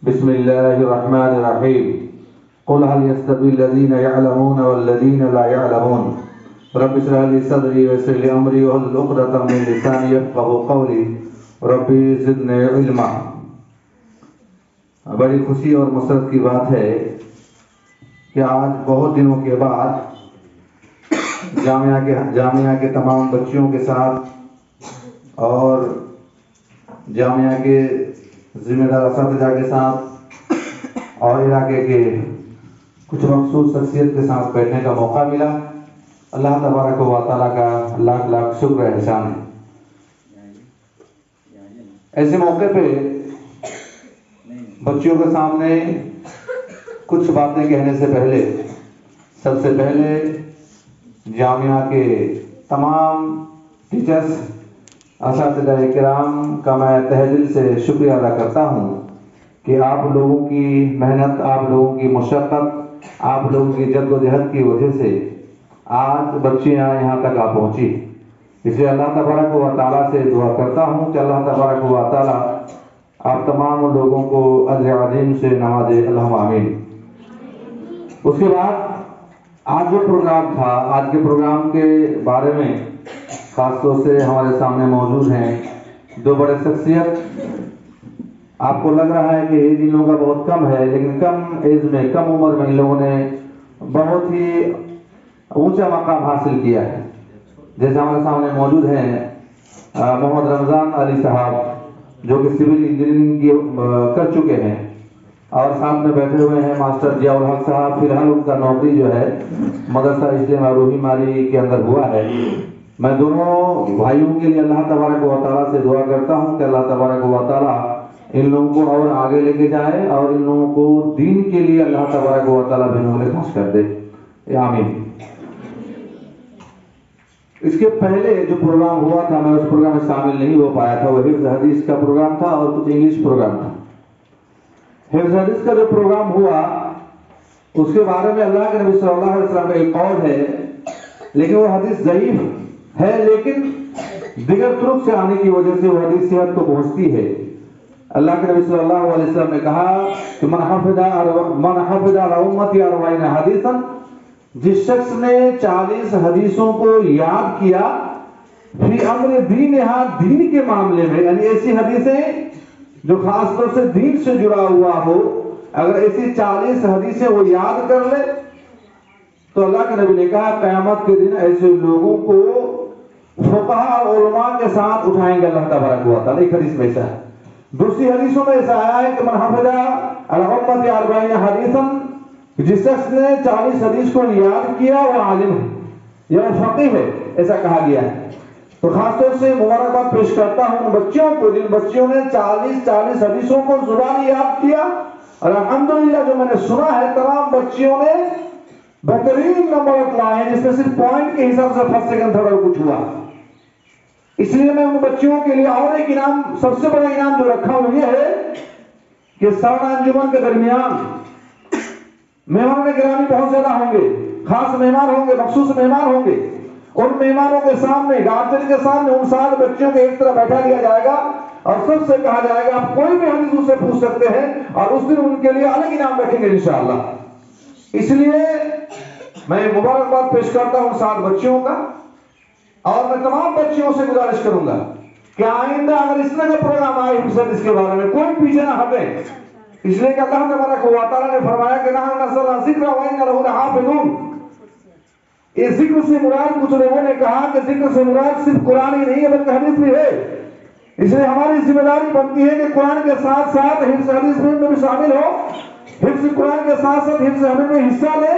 بسم الله الرحمن الرحيم قل هل يستوي الذين يعلمون والذين لا يعلمون رب اشرح لي صدري ويسر لي امري واحلل عقدة من لساني يفقهوا قولي رب زدني علما۔ بڑی خوشی اور مسرت کی بات ہے کہ آج بہت دنوں کے بعد جامعہ کے تمام بچیوں کے ساتھ اور جامعہ کے ذمہ دار اساتذہ کے ساتھ اور علاقے کے کچھ مخصوص شخصیت کے ساتھ بیٹھنے کا موقع ملا۔ اللہ تبارک و تعالیٰ کا لاکھ لاکھ شکر احسان ہے۔ ایسے موقع پہ بچیوں کے سامنے کچھ باتیں کہنے سے پہلے سب سے پہلے جامعہ کے تمام ٹیچرز اساتذہ کرام کا میں تہہ دل سے شکریہ ادا کرتا ہوں کہ آپ لوگوں کی محنت، آپ لوگوں کی مشقت، آپ لوگوں کی جد و جہد کی وجہ سے آج بچیاں یہاں تک آ پہنچی۔ اس لیے اللہ تبارک و تعالیٰ سے دعا کرتا ہوں کہ اللہ تبارک و تعالیٰ آپ تمام لوگوں کو اجر عظیم سے نوازے، اللہم آمین۔ اس کے بعد آج جو پروگرام تھا، آج کے پروگرام کے بارے میں خاص طور سے ہمارے سامنے موجود ہیں دو بڑے شخصیت۔ آپ کو لگ رہا ہے کہ ایج ان لوگوں کا بہت کم ہے، لیکن کم ایج میں، کم عمر میں ان لوگوں نے بہت ہی اونچا مقام حاصل کیا ہے۔ جیسے ہمارے سامنے موجود ہیں محمد رمضان علی صاحب، جو کہ سول انجینئرنگ کی کر چکے ہیں، اور ساتھ میں بیٹھے ہوئے ہیں ماسٹر ضیاء الحق صاحب۔ فی الحال ان کا نوکری جو ہے مدرسہ اسلامیہ روحی ماری کے اندر ہوا ہے۔ میں دونوں بھائیوں کے لیے اللہ تبارک و تعالیٰ سے دعا کرتا ہوں کہ اللہ تبارک و تعالیٰ ان لوگوں کو اور آگے لے کے جائے اور ان لوگوں کو دین کے لیے اللہ تبارک و تعالیٰ بنولے خاص کر دے، آمین۔ اس کے پہلے جو پروگرام ہوا تھا میں اس پروگرام میں شامل نہیں ہو پایا تھا، وہ حفظ حدیث کا پروگرام تھا اور کچھ انگلش پروگرام تھا۔ حفظ حدیث کا جو پروگرام ہوا اس کے بارے میں اللہ کے نبی صلی اللہ علیہ وسلم کا ایک قول ہے، لیکن وہ حدیث ضعیف ہے، لیکن دیگر طرق سے آنے کی وجہ سے وہ حدیث صحت کو پہنچتی ہے۔ اللہ کے نبی صلی اللہ علیہ وسلم نے کہا کہ من حفظ علی امتی 40 حدیثا، جس شخص نے 40 حدیثوں کو یاد کیا فی امر دینہا، دین کے معاملے میں، یعنی ایسی حدیثیں جو خاص طور سے دین سے جڑا ہوا ہو، اگر ایسی 40 حدیثیں وہ یاد کر لے تو اللہ کے نبی نے کہا قیامت کے دن ایسے لوگوں کو فقہاء اور علماء کے ساتھ اٹھائیں گے اللہ تبارک و تعالیٰ۔ ایک حدیث میں ایسا ہے، دوسری حدیثوں میں ایسا آیا ہے کہ من حفظ علی امتی 40 حدیثا، جس شخص نے 40 حدیث کو یاد کیا وہ عالم ہے یا فقیہ ہے، ایسا کہا گیا ہے۔ تو خاص طور سے مبارکباد پیش کرتا ہوں ان بچوں کو جن بچیوں نے 40 حدیثوں کو زبانی یاد کیا، اور الحمدللہ جو میں نے سنا ہے تمام بچیوں نے بہترین نمبر لائے ہیں، جس میں صرف پوائنٹ کے حساب سے فرسٹ سیکنڈ تھرڈ اور کچھ ہوا۔ اس لیے میں ان بچیوں کے لیے اور ایک انعام، سب سے بڑا انعام جو رکھا ہوں یہ ہے کہ سالانہ انجمن کے درمیان مہمان گرامی بہت زیادہ ہوں گے، خاص مہمان ہوں گے، مخصوص مہمان ہوں گے۔ ان مہمانوں کے سامنے، گارجن کے سامنے ان 7 بچوں کو ایک طرح بیٹھا دیا جائے گا اور سب سے کہا جائے گا آپ کوئی بھی حدیث ان سے پوچھ سکتے ہیں، اور اس دن ان کے لیے الگ انعام رکھیں گے انشاءاللہ۔ اس لیے میں مبارکباد پیش کرتا ہوں 7 بچیوں کا، اور میں تمام بچیوں سے گزارش کروں گا کہ آئندہ اگر اس طرح کا پروگرام آئے حفظ حدیث کے بارے میں کوئی پیچھے نہ ہٹے، اس لیے کہ اللہ تبارک و تعالیٰ نے فرمایا کہ نحن نزلنا الذکر وإنا لہ لحافظون۔ اس ذکر سے مراد، کچھ لوگوں نے کہا کہ ذکر سے مراد صرف قرآن ہی نہیں ہے بلکہ حدیث بھی ہے۔ اس لیے ہماری ذمہ داری بنتی ہے کہ قرآن کے ساتھ ساتھ حفظ حدیث میں بھی شامل ہو، حفظ قرآن کے ساتھ ساتھ حفظ حدیث میں حصہ لے،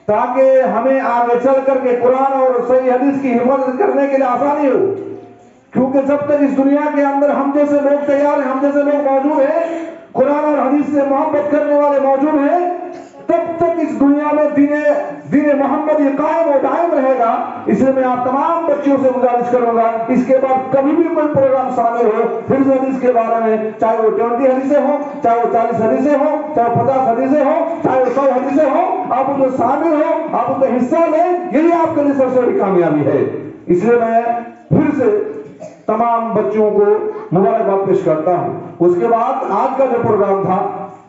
تاکہ ہمیں آگے چل کر کے قرآن اور صحیح حدیث کی حفاظت کرنے کے لیے آسانی ہو۔ کیونکہ جب تک اس دنیا کے اندر ہم جیسے لوگ تیار ہیں، ہم جیسے لوگ موجود ہیں، قرآن اور حدیث سے محبت کرنے والے موجود ہیں، تب تک اس دنیا میں دین محمدی قائم و دائم رہے گا۔ اس لیے میں آپ تمام بچیوں سے گزارش کروں گا اس کے بعد کبھی بھی کوئی پروگرام شامل ہو حفظ حدیث کے بارے میں، چاہے وہ 20 حدیثیں ہوں، چاہے وہ 40 حدیثیں ہوں، چاہے وہ 50 حدیثیں ہوں، چاہے وہ 100 حدیثیں ہوں، آپ ان میں شامل ہوں، آپ ان میں حصہ لیں، یہی آپ کے لیے سب سے بڑی کامیابی ہے۔ اس لیے میں پھر سے تمام بچوں کو مبارکباد پیش کرتا ہوں۔ اس کے بعد آج کا جو پروگرام تھا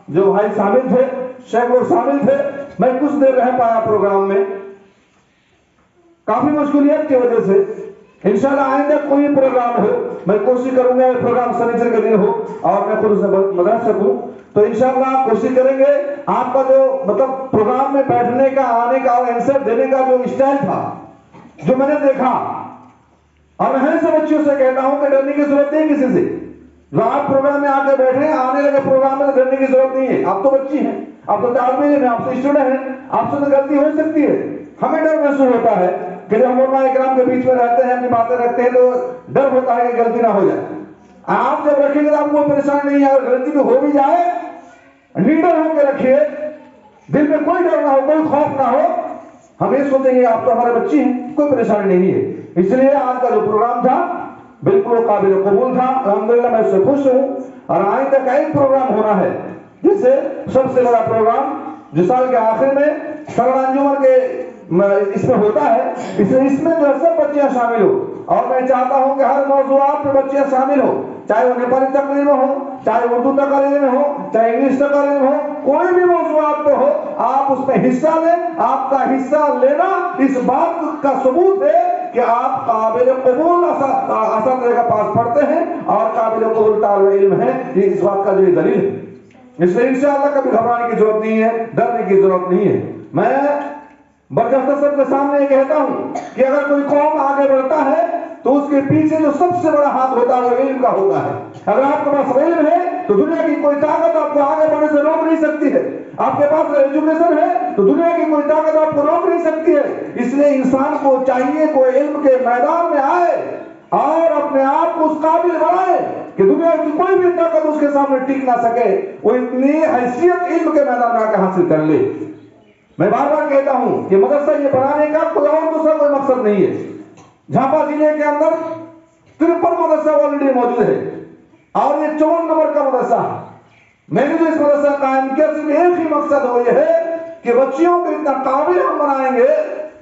जो भाई शामिल थे, सैकड़ों शामिल थे। मैं कुछ देर रह पाया प्रोग्राम में, काफी मुश्किलियत की वजह से। इंशाल्लाह आइंदा कोई प्रोग्राम हो, मैं कोशिश करूंगा ये प्रोग्राम शनिचर के दिन हो और मैं खुद उसे बता सकूं, तो इंशाल्लाह कोशिश करेंगे। आपका जो मतलब प्रोग्राम में बैठने का, आने का और आंसर देने का जो स्टाइल था, जो मैंने देखा, और मैं हमेशा बच्चियों से कहता हूं कि डरने की जरूरत नहीं किसी से। आप प्रोग्राम में आके बैठे, आने लगे प्रोग्राम में, तो डरने की जरूरत नहीं है। आप तो बच्ची हैं, आप तो तालिब इल्म हैं, आप तो स्टूडेंट हैं, आपसे तो गलती हो सकती है। हमें डर महसूस होता है कि जब हम उलमा इकराम के बीच में रहते हैं, अपनी बातें रखते हैं, तो डर होता है कि गलती ना हो जाए। आप जब रखेंगे तो आपको परेशानी नहीं है, और गलती भी हो भी जाए, लीडर होकर रखिए, दिल में कोई डर ना हो, कोई खौफ ना हो। हम ये सोचेंगे आप तो हमारे बच्चे हैं, कोई परेशानी नहीं है। इसलिए आज का जो प्रोग्राम था बिल्कुल काबिल कबूल था, अल्हम्दुलिल्लाह मैं उससे खुश हूँ। और आइंदा का एक प्रोग्राम होना है, जिससे सबसे बड़ा प्रोग्राम जो साल के आखिर में सरदार अंजुमन के इसमें होता है, इसमें जो है सब बच्चियां शामिल हो। और मैं चाहता हूं कि हर मौजूआत पे बच्चियां शामिल हो, चाहे वो नेपाली तकरीर में हो, चाहे उर्दू तकरीर में हो, चाहे इंग्लिश तकरीर में हो, कोई भी मौजूआत पे हो, आप उसमें हिस्सा लें। आपका हिस्सा लेना इस बात का सबूत है कि आप काबिल कबूल असातिज़ा का पास पढ़ते हैं और काबिल कबूल तालिब इल्म है। ये इस बात का जो दलील है। इसलिए इंशाअल्लाह कभी घबराने की जरूरत नहीं है, डरने की जरूरत नहीं है। मैं बरजस्ता सबके सामने ये कहता हूं कि अगर कोई कौम आगे बढ़ता है तो उसके पीछे जो सबसे बड़ा हाथ होता है वो इल्म का होता है। अगर आपके पास इल्म है तो दुनिया की कोई ताकत आपको आगे बढ़ने से रोक नहीं सकती है। आपके पास एजुकेशन है तो दुनिया की कोई ताकत आपको रोक नहीं सकती है। इसलिए इंसान को चाहिए कोई इल्म के मैदान में आए और अपने आप को उस काबिल बनाए कि दुनिया की कोई भी ताकत उसके सामने टिक ना सके। वो इतनी हैसियत इल्म के मैदान में आकर हासिल कर ले। मैं बार बार कहता हूं कि मदरसा ये बनाने का कोई और दूसरा कोई मकसद नहीं है। झापा जिले के अंदर 53 मदरसा ऑलरेडी मौजूद है और ये 54 नंबर का मदरसा है। मैंने जो इस मदरसा कायम किया सिर्फ एक ही मकसद हो यह है कि बच्चियों को इतना काबिल हम बनाएंगे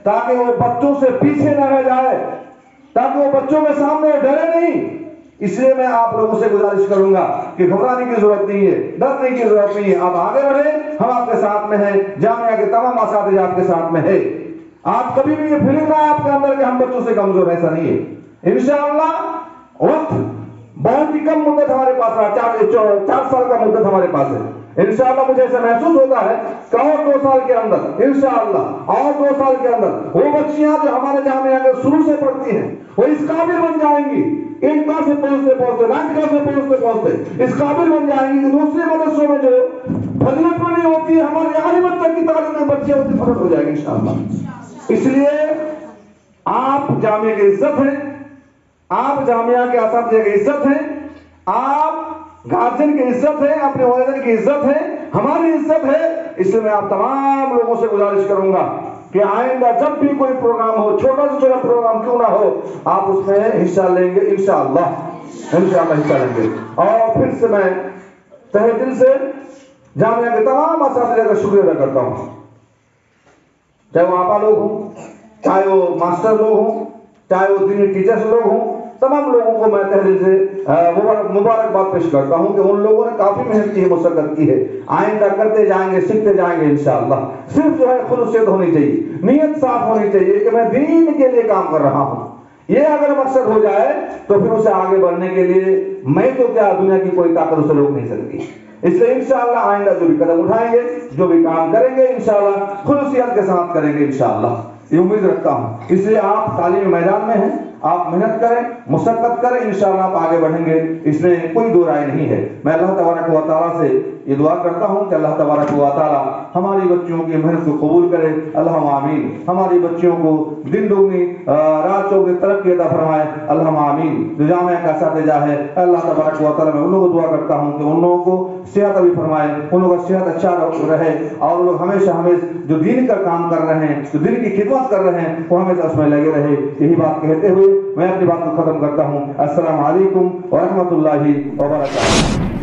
ताकि वो बच्चों से पीछे न रह जाए, ताकि वो बच्चों के सामने डरे नहीं। इसलिए मैं आप लोगों से गुजारिश करूंगा कि घबराने की जरूरत नहीं है, डरने की जरूरत नहीं है। आप आगे बढ़े, हम आपके साथ में हैं, जामिया के तमाम असातिज़ा आपके साथ में है। आप कभी भी ये फीलिंग ना आपके अंदर कि हम बच्चों से कमजोर, ऐसा नहीं है। इंशाअल्लाह वक्त बहुत ही कम मुद्दत हमारे पास रहा, 4 साल का मुद्दत हमारे पास है। इंशाअल्लाह मुझे ऐसा महसूस होता है कि और 2 साल के अंदर इंशाअल्लाह और 2 साल के अंदर वो बच्चियां जो हमारे जामिया के शुरू से पढ़ती हैं वो इस काबिल बन जाएंगी, 1 क्लास से पहुंचते पहुंचते 9 क्लास में पहुंचते इस काबिल बन जाएंगी कि दूसरे मदरसों में जो फजीलत बनी होती है हमारे आलिमत तक की तालीम में बच्चे होती फर्क हो जाएगी इंशाअल्लाह। इसलिए आप जामिया की इज्जत हैं, आप जामिया के असातिज़ा की इज्जत हैं, आप गार्जियन की इज्जत है, अपने वालिदैन की इज्जत है, हमारी इज्जत है। इसलिए मैं आप तमाम लोगों से गुजारिश करूंगा कि आइंदा जब भी कोई प्रोग्राम हो, छोटा से छोटा प्रोग्राम क्यों ना हो, आप उसमें हिस्सा लेंगे इंशाअल्लाह हिस्सा लेंगे। और फिर से मैं तहे दिल से जामिया के तमाम असातिज़ा का शुक्रिया अदा करता हूँ, चाहे वो आपा लोग हों, चाहे वो मास्टर लोग हों, चाहे वो दीनी टीचर्स लोग हों, तमाम लोगों को मैं तहे दिल से मुबारकबाद पेश करता हूं कि उन लोगों ने काफी मेहनत की है, मशक्कत की है। आइंदा करते जाएंगे, सीखते जाएंगे इंशाअल्लाह। सिर्फ जो है खुलूसियत होनी चाहिए, नीयत साफ होनी चाहिए कि मैं दीन के लिए काम कर रहा हूं। ये अगर मकसद हो जाए तो फिर उसे आगे बढ़ने के लिए मैं तो क्या, दुनिया की कोई ताकत उसे रोक नहीं सकती। इसलिए इंशाअल्लाह आइंदा जो भी कदम उठाएंगे, जो भी काम करेंगे इंशाअल्लाह खुलूसियत के साथ करेंगे इंशाअल्लाह, ये उम्मीद रखता हूं। इसलिए आप तालीम मैदान में हैं, आप मेहनत करें, मुशक्कत करें, इंशाअल्लाह आप आगे बढ़ेंगे, इसमें कोई दो राय नहीं है। मैं अल्लाह तबारक व तआला से ये दुआ करता हूं कि अल्लाह तबारक व तआला हमारी बच्चियों की मेहनत को कबूल करे, अल्लाहुम्मा आमीन। हमारी बच्चियों को दिन दोगुनी रात चौगुनी तरक्की अता फरमाए, अल्लाहुम्मा आमीन। जो जामिया का असातिज़ा है, अल्लाह तबारक व तआला मैं उन लोगों को दुआ करता हूं कि उन लोगों को सेहत भी फरमाए, उन लोगों का सेहत अच्छा रहे और वो लोग हमेशा जो दीन का काम कर रहे हैं, जो दीन की खिदमत कर रहे हैं, वो हमेशा उसमें लगे रहे। यही बात कहते हुए मैं अपनी बात को खत्म करता हूँ। अस्सलामु अलैकुम व रहमतुल्लाहि व बरकातुहू।